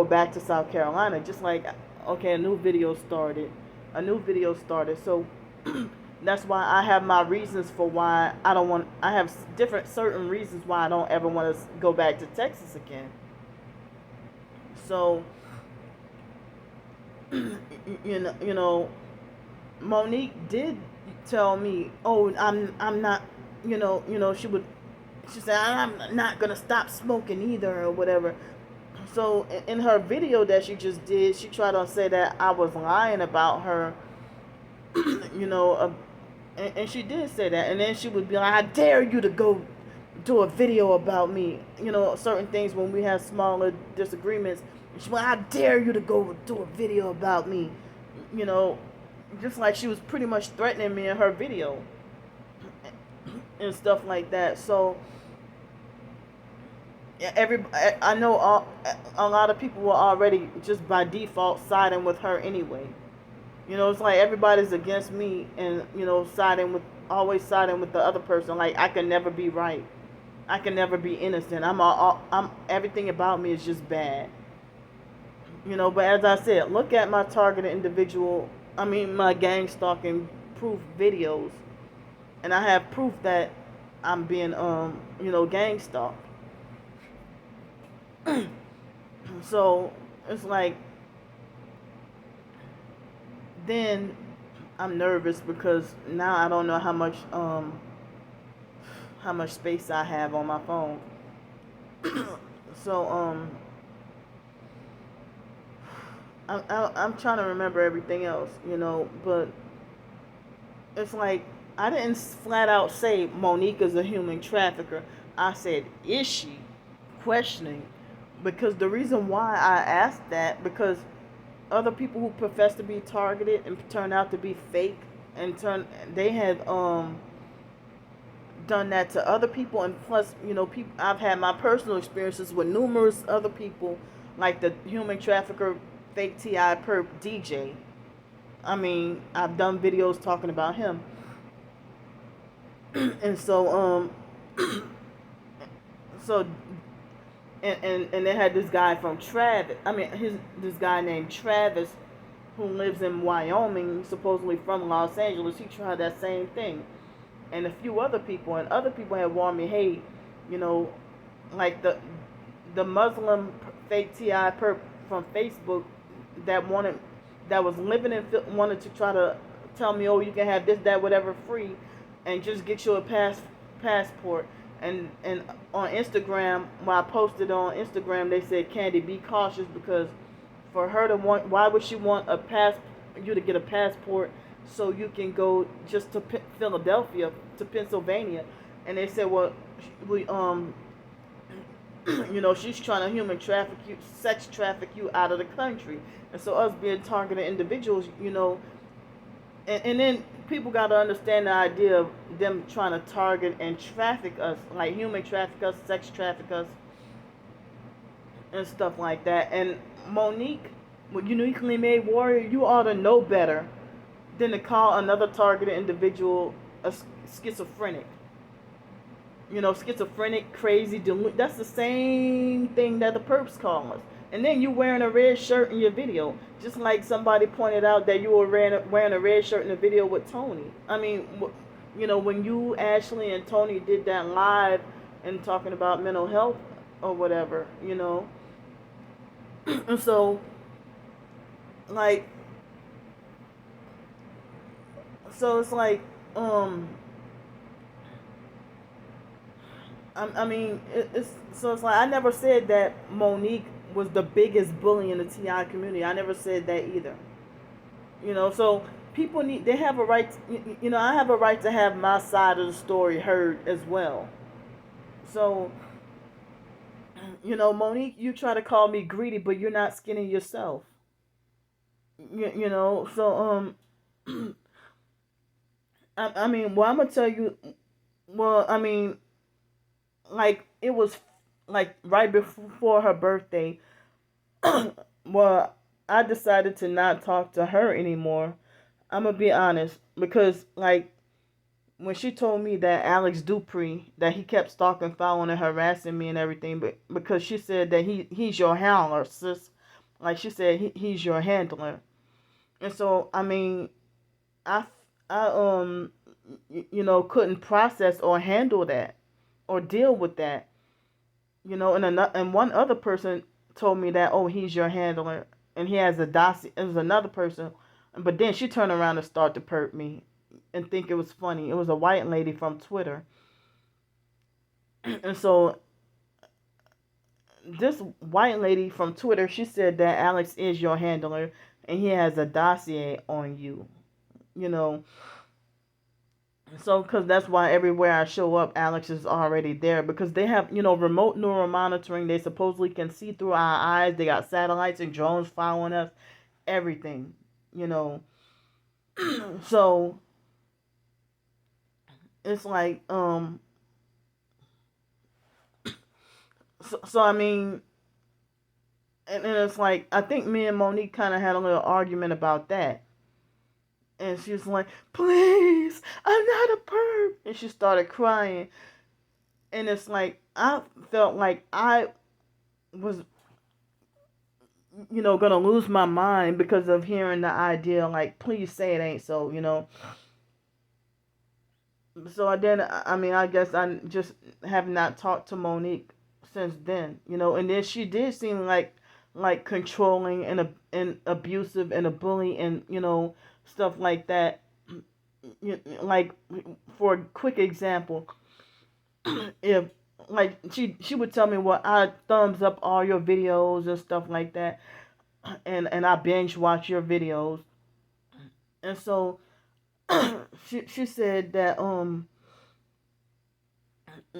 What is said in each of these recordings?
go back to South Carolina. Just like, okay, a new video started. So that's why I have my reasons for why I don't want. I have different certain reasons why I don't ever want to go back to Texas again. So you know, Monique did tell me, "Oh, I'm not." She said, "I'm not gonna stop smoking either," or whatever. So in her video that she just did, she tried to say that I was lying about her, you know, and she did say that. And then she would be like, "I dare you to go do a video about me," certain things when we have smaller disagreements. She went, "I dare you to go do a video about me," you know, just like she was pretty much threatening me in her video and stuff like that. So I know a lot of people were already just by default siding with her anyway. It's like everybody's against me, and always siding with the other person. Like, I can never be right. I can never be innocent. I'm everything about me is just bad. But as I said, look at my targeted individual. I mean, my gang stalking proof videos, and I have proof that I'm being gang stalked. So it's like, then I'm nervous because now I don't know how much space I have on my phone. So I'm trying to remember everything else, but it's like, I didn't flat out say Monique is a human trafficker. I said, is she? Questioning. Because the reason why I asked that, because other people who profess to be targeted and turn out to be fake, and they have done that to other people. And plus, people, I've had my personal experiences with numerous other people, like the human trafficker, fake T.I. Perp DJ. I mean, I've done videos talking about him. And so so and they had this guy from Travis. I mean, this guy named Travis, who lives in Wyoming, supposedly from Los Angeles. He tried that same thing, and a few other people. And other people had warned me, hey, like the Muslim fake T.I. Perp from Facebook that was living in, wanted to try to tell me, oh, you can have this, that, whatever free, and just get you a passport. And on Instagram, when I posted on Instagram, they said, Candy, be cautious, because for her to want, why would she want you to get a passport so you can go just to Philadelphia, to Pennsylvania? And they said, well, we she's trying to human traffic you, sex traffic you out of the country. And so us being targeted individuals, and then people got to understand the idea of them trying to target and traffic us, like human traffic us, sex traffic us, and stuff like that. And Monique, with UniquelyMade Warrior, you ought to know better than to call another targeted individual a schizophrenic. Schizophrenic, crazy, that's the same thing that the perps call us. And then you wearing a red shirt in your video, just like somebody pointed out that you were wearing a red shirt in the video with Tony. I mean, when you, Ashley, and Tony did that live and talking about mental health or whatever, and so, like, so it's like, I mean, it's like, I never said that Monique was the biggest bully in the TI community. I never said that either. So people they have a right, I have a right to have my side of the story heard as well. So, Monique, you try to call me greedy, but you're not skinny yourself. So, I mean, well, I'm going to tell you, well, I mean, like, it was like right before her birthday. Well, I decided to not talk to her anymore. I'm gonna be honest, because like, when she told me that Alex Dupree, that he kept stalking, following, and harassing me and everything, but because she said that he's your handler, sis. Like she said, he's your handler. And so, I mean, I, I couldn't process or handle that or deal with that. And one other person told me that, oh, he's your handler, and he has a dossier. It was another person, but then she turned around and started to perk me, and think it was funny. It was a white lady from Twitter, and so this white lady from Twitter, she said that Alex is your handler, and he has a dossier on you. You know, so because that's why everywhere I show up, Alex is already there because they have remote neural monitoring. They supposedly can see through our eyes. They got satellites and drones following us. Everything, you know. So it's like so I mean, and it's like I think me and Monique kind of had a little argument about that. And she was like, "Please, I'm not a perp," and she started crying. And it's like I felt like I was gonna lose my mind because of hearing the idea, like, please say it ain't so. So I then, I mean, I guess I just have not talked to Monique since then. And then she did seem like controlling and abusive and a bully and stuff like that. Like, for a quick example, if like she would tell me, well, I thumbs up all your videos and stuff like that, and I binge watch your videos. And so she said that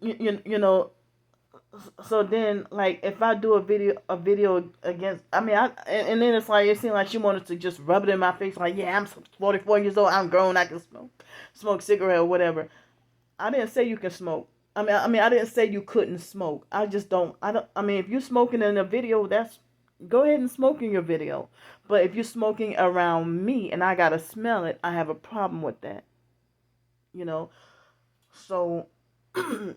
you know so then, like, if I do a video against, I mean, and then it's like it seemed like she wanted to just rub it in my face, like, yeah, I'm 44 years old, I'm grown, I can smoke cigarette or whatever. I didn't say you can smoke. I mean, I didn't say you couldn't smoke. I just don't. I don't. I mean, if you're smoking in a video, that's go ahead and smoke in your video. But if you're smoking around me and I gotta smell it, I have a problem with that. You know. So, and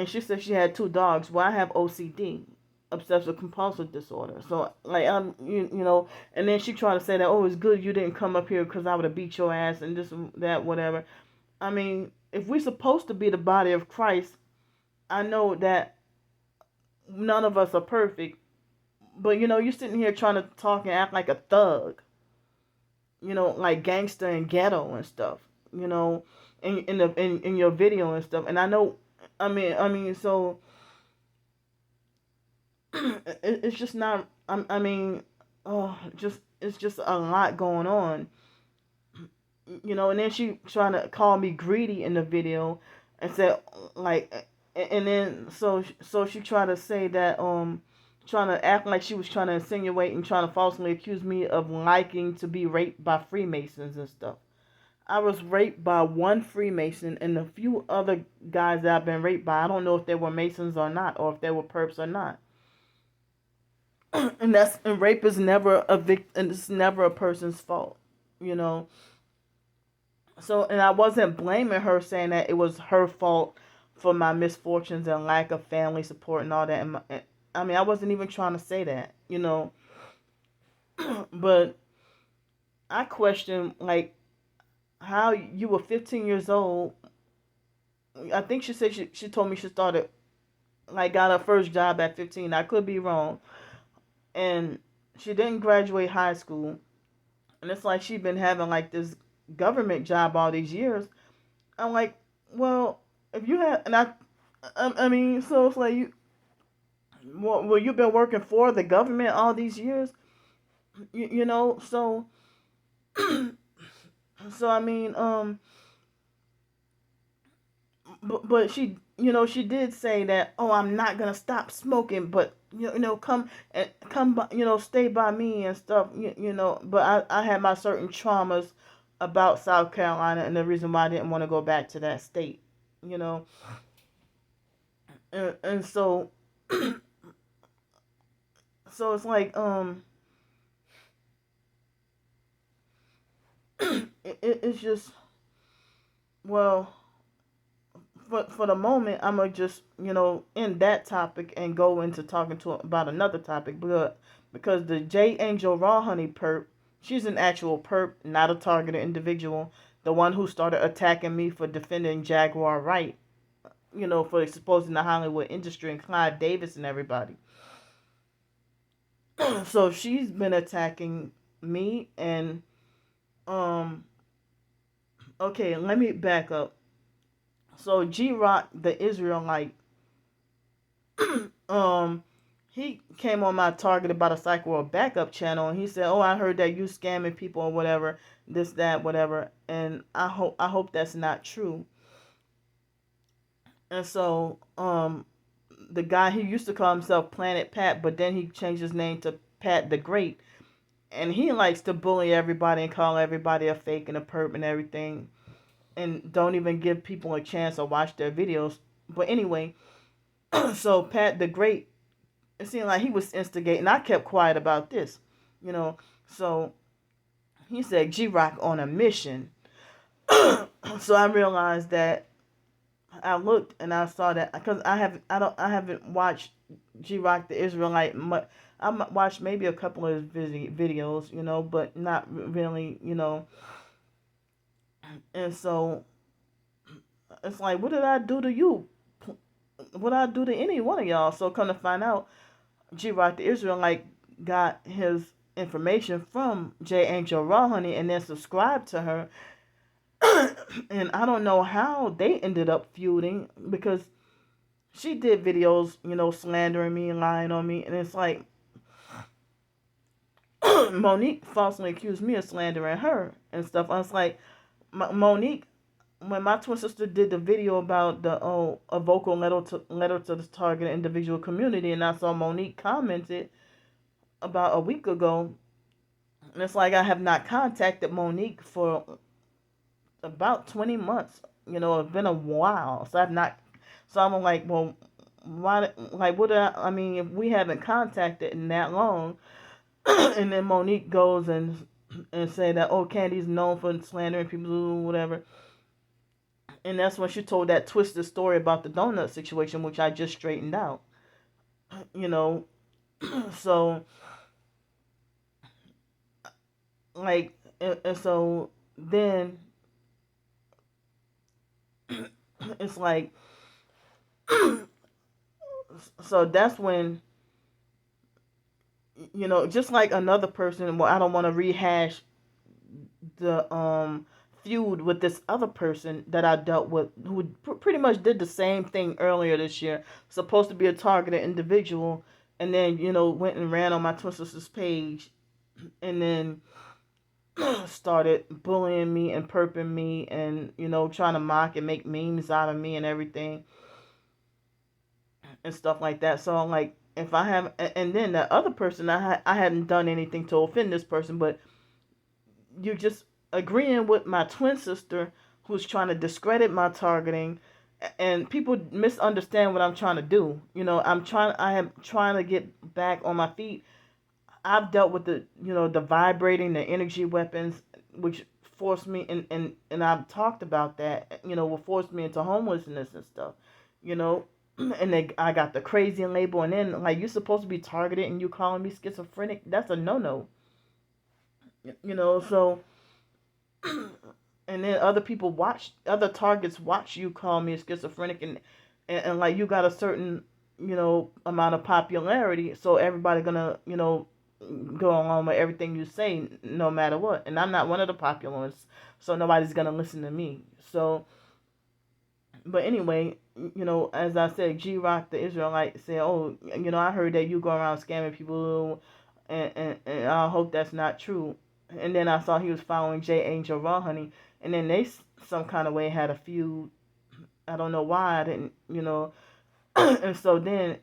she said she had two dogs. Well, I have OCD, obsessive compulsive disorder. So, like, and then she tried to say that, oh, it's good you didn't come up here because I would have beat your ass and this and that, whatever. I mean, if we're supposed to be the body of Christ, I know that none of us are perfect, but you're sitting here trying to talk and act like a thug, like gangster and ghetto and stuff, in your video and stuff. And I know, so it's just not. I mean, oh, just it's just a lot going on, And then she trying to call me greedy in the video, and said, like, and then so she tried to say that trying to act like she was trying to insinuate and trying to falsely accuse me of liking to be raped by Freemasons and stuff. I was raped by one Freemason and a few other guys that I've been raped by. I don't know if they were Masons or not, or if they were perps or not. And rape is never and it's never a person's fault, you know. So, and I wasn't blaming her, saying that it was her fault for my misfortunes and lack of family support and all that. I mean, I wasn't even trying to say that. But I question, like, how you were 15 years old. I think she said she told me she started, like, got her first job at 15. I could be wrong. And she didn't graduate high school. And it's like she'd been having, like, this government job all these years. I'm like, well, if you had, and I mean, so it's like well, you've been working for the government all these years, so, so I mean, but she did say that, oh, I'm not gonna stop smoking, but come by, stay by me and stuff, but I had my certain traumas about South Carolina, and the reason why I didn't want to go back to that state, you know, and so so it's like it's just, well, for the moment, I'm gonna just end that topic and go into talking about another topic, because the J Angel Raw Honey perp, she's an actual perp, not a targeted individual. The one who started attacking me for defending Jaguar Wright, for exposing the Hollywood industry and Clive Davis and everybody. So she's been attacking me and okay, let me back up. So G Rock, the Israelite, um, he came on my Target about a PsychWorld backup channel, and he said, "Oh, I heard that you scamming people or whatever, this, that, whatever." And I hope that's not true. And so, the guy, he used to call himself Planet Pat, but then he changed his name to Pat the Great, and he likes to bully everybody and call everybody a fake and a perp and everything, and don't even give people a chance to watch their videos. But anyway, so Pat the Great, it seemed like he was instigating. I kept quiet about this, you know. So he said G Rock on a mission. So I realized that I looked and I saw that, because I haven't watched G Rock the Israelite much. I watched maybe a couple of his videos, but not really, And so it's like, what did I do to you? What did I do to any one of y'all? So come to find out, G Rock the Israelite got his information from J Angel Raw Honey and then subscribed to her. And I don't know how they ended up feuding, because she did videos, slandering me and lying on me. And it's like, Monique falsely accused me of slandering her and stuff. I was like, Monique, when my twin sister did the video about a vocal letter to the target individual community, and I saw Monique commented about a week ago, and it's like I have not contacted Monique for about 20 months. It's been a while, so I've not. So I'm like, well, why? Like, what? I mean, if we haven't contacted in that long, and then Monique goes and say that, oh, Candy's known for slandering people, whatever. And that's when she told that twisted story about the donut situation, which I just straightened out. So like, and so then it's like, so that's when, just like another person. Well, I don't want to rehash the feud with this other person that I dealt with, who pretty much did the same thing earlier this year. Supposed to be a targeted individual, and then went and ran on my twin sister's page, and then started bullying me and perping me, and trying to mock and make memes out of me and everything and stuff like that. So I'm like, if I have, and then the other person, I hadn't done anything to offend this person, but you're just agreeing with my twin sister, who's trying to discredit my targeting, and people misunderstand what I'm trying to do. I am trying to get back on my feet. I've dealt with the vibrating, the energy weapons, which forced me, and I've talked about that, will force me into homelessness and stuff, and I got the crazy label, and then, like, you're supposed to be targeted and you calling me schizophrenic. That's a no-no. So, and then other targets watch you call me a schizophrenic, and like, you got a certain, amount of popularity, so everybody gonna, go along with everything you say, no matter what. And I'm not one of the popular ones, so nobody's gonna listen to me. So, but anyway, as I said, G Rock the Israelite said, "Oh, I heard that you go around scamming people, and I hope that's not true." And then I saw he was following J Angel Raw Honey, and then they some kind of way had a feud. I don't know why I didn't, and so then,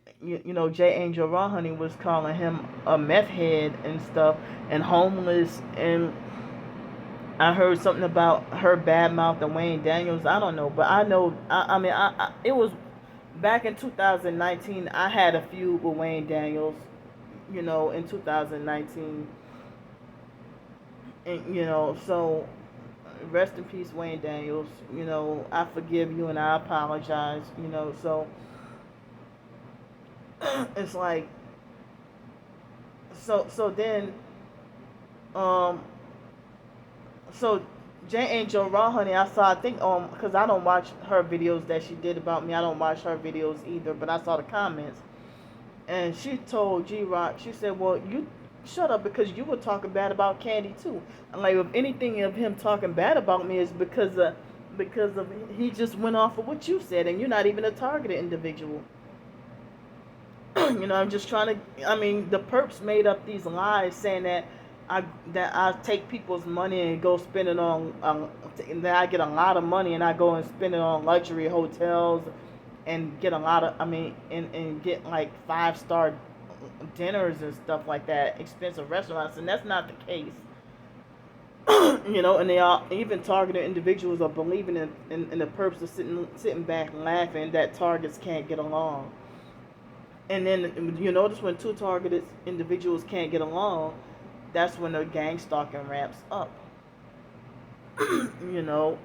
J Angel Raw Honey was calling him a meth head and stuff, and homeless, and I heard something about her bad mouth and Wayne Daniels. I don't know, but I know. I mean, it was back in 2019. I had a feud with Wayne Daniels, in 2019, and so rest in peace, Wayne Daniels. You know, I forgive you and I apologize. You know, so it's like, so then, um, so J Angel Raw Honey, I saw, I think, because I don't watch her videos that she did about me. I don't watch her videos either, but I saw the comments. And she told G Rock, she said, well, you shut up because you were talking bad about Candy too. And like, if anything of him talking bad about me is because of he just went off of what you said, and you're not even a targeted individual. You know, I'm just trying to. I mean, the perps made up these lies saying that I take people's money and go spend it on that I get a lot of money and I go and spend it on luxury hotels and get a lot of, I mean, and get like 5-star dinners and stuff like that, expensive restaurants, and that's not the case. You know, and they are even targeted individuals are believing in the perps of sitting back and laughing that targets can't get along. And then you notice when two targeted individuals can't get along, that's when the gang stalking ramps up. You know,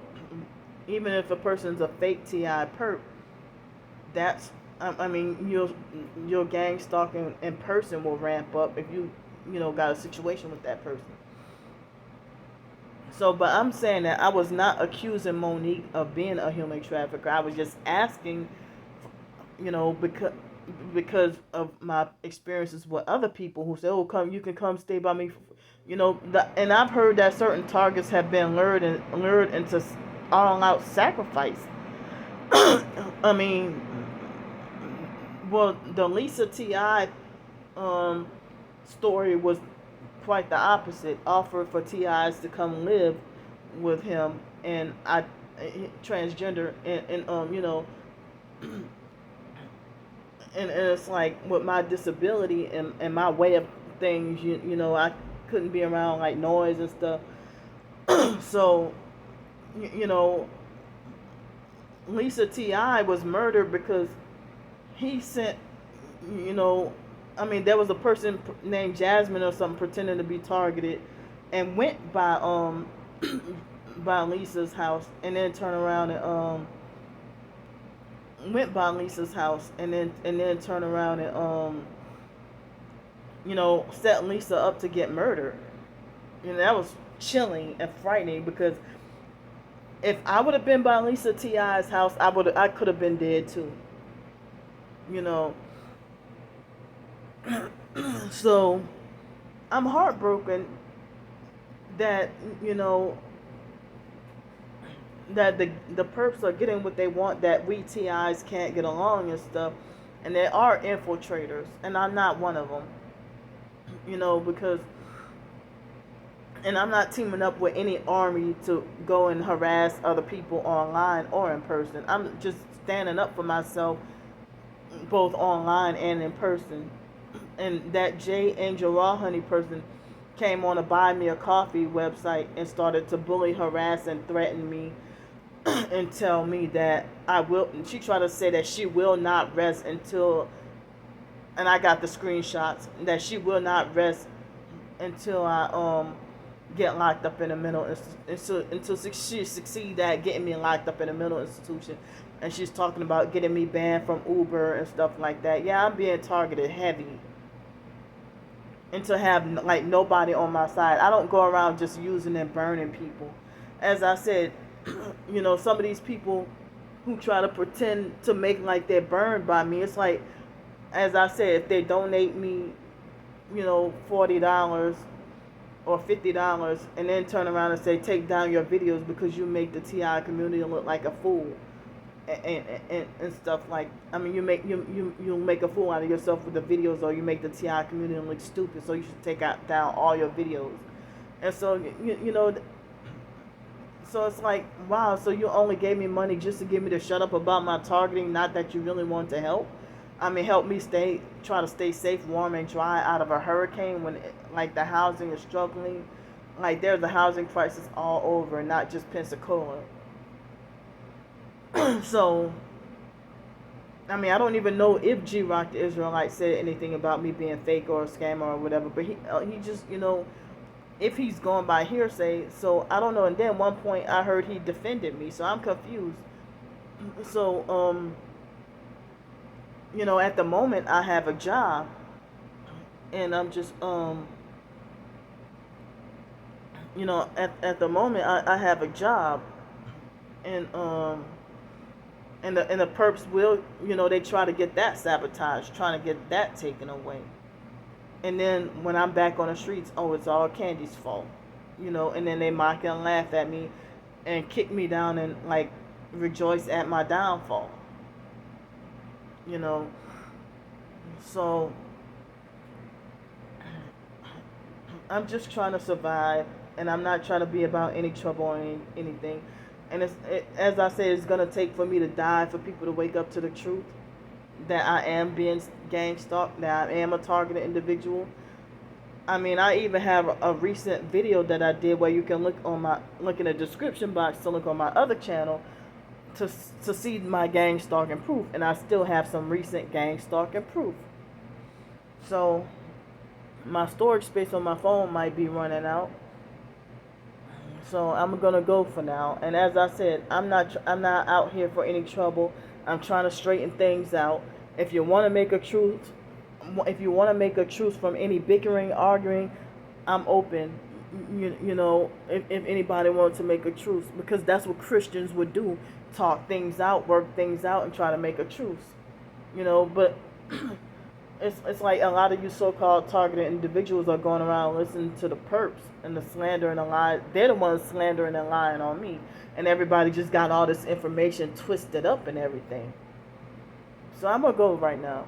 even if a person's a fake TI perp, that's, I mean, your gang stalking in person will ramp up if you know, got a situation with that person. So, but I'm saying that I was not accusing Monique of being a human trafficker. I was just asking, you know, because of my experiences with other people who say, "Oh, you can come stay by me," you know. And I've heard that certain targets have been lured into all-out sacrifice. I mean, well, the Lisa Ti story was quite the opposite. Offered for TIs to come live with him, and I transgender, and you know. And it's like with my disability and my way of things, you know, I couldn't be around like noise and stuff. So, you know, Lisa Ti was murdered because he sent, you know, I mean, there was a person named Jasmine or something pretending to be targeted, and went by by Lisa's house, and then turn around and went by Lisa's house, and then turn around and you know, set Lisa up to get murdered. You know, that was chilling and frightening, because if I would have been by Lisa Ti's house, I could have been dead too. You know. So I'm heartbroken that, you know, that the perps are getting what they want, that we TIs can't get along and stuff, and there are infiltrators, and I'm not one of them. You know, because, and I'm not teaming up with any army to go and harass other people online or in person. I'm just standing up for myself, both online and in person. And that J Angel Raw Honey person came on a Buy Me a Coffee website and started to bully, harass, and threaten me and tell me that I will. She tried to say that she will not rest until, and I got the screenshots, that she will not rest until I get locked up in a mental institution, until she succeed at getting me locked up in a mental institution. And she's talking about getting me banned from Uber and stuff like that. Yeah, I'm being targeted heavy. And to have like nobody on my side. I don't go around just using and burning people. As I said, you know, some of these people who try to pretend to make like they're burned by me, it's like, as I said, if they donate me, you know, $40 or $50, and then turn around and say, take down your videos because you make the TI community look like a fool, and stuff like, I mean, you make a fool out of yourself with the videos, or you make the TI community look stupid, so you should take down all your videos. And so, you know, so it's like, wow, so you only gave me money just to get me to shut up about my targeting, not that you really want to help. I mean, help me try to stay safe, warm, and dry out of a hurricane when, like, the housing is struggling. Like, there's a housing crisis all over, not just Pensacola. So, I mean, I don't even know if G-Rock the Israelite said anything about me being fake or a scammer or whatever, but he just, you know, if he's going by hearsay. So I don't know. And then at one point I heard he defended me, so I'm confused. So at the moment I have a job, and I'm just at the moment I have a job, and the perps will, they try to get that sabotaged, trying to get that taken away. And then when I'm back on the streets, oh, it's all Candy's fault, and then they mock and laugh at me and kick me down and like rejoice at my downfall, you know. So I'm just trying to survive, and I'm not trying to be about any trouble or anything. And as I said, it's gonna take for me to die for people to wake up to the truth that I am being gang stalked, that I am a targeted individual. I mean, I even have a recent video that I did where you can look in the description box to look on my other channel to see my gang stalking proof, and I still have some recent gang stalking proof. So my storage space on my phone might be running out, so I'm gonna go for now. And as I said, I'm not out here for any trouble. I'm trying to straighten things out. If you want to make a truce, from any bickering, arguing, I'm open. If anybody wants to make a truce, because that's what Christians would do: talk things out, work things out, and try to make a truce. But it's like a lot of you so-called targeted individuals are going around listening to the perps and the slander and the lie. They're the ones slandering and lying on me, and everybody just got all this information twisted up and everything. So I'm gonna go right now.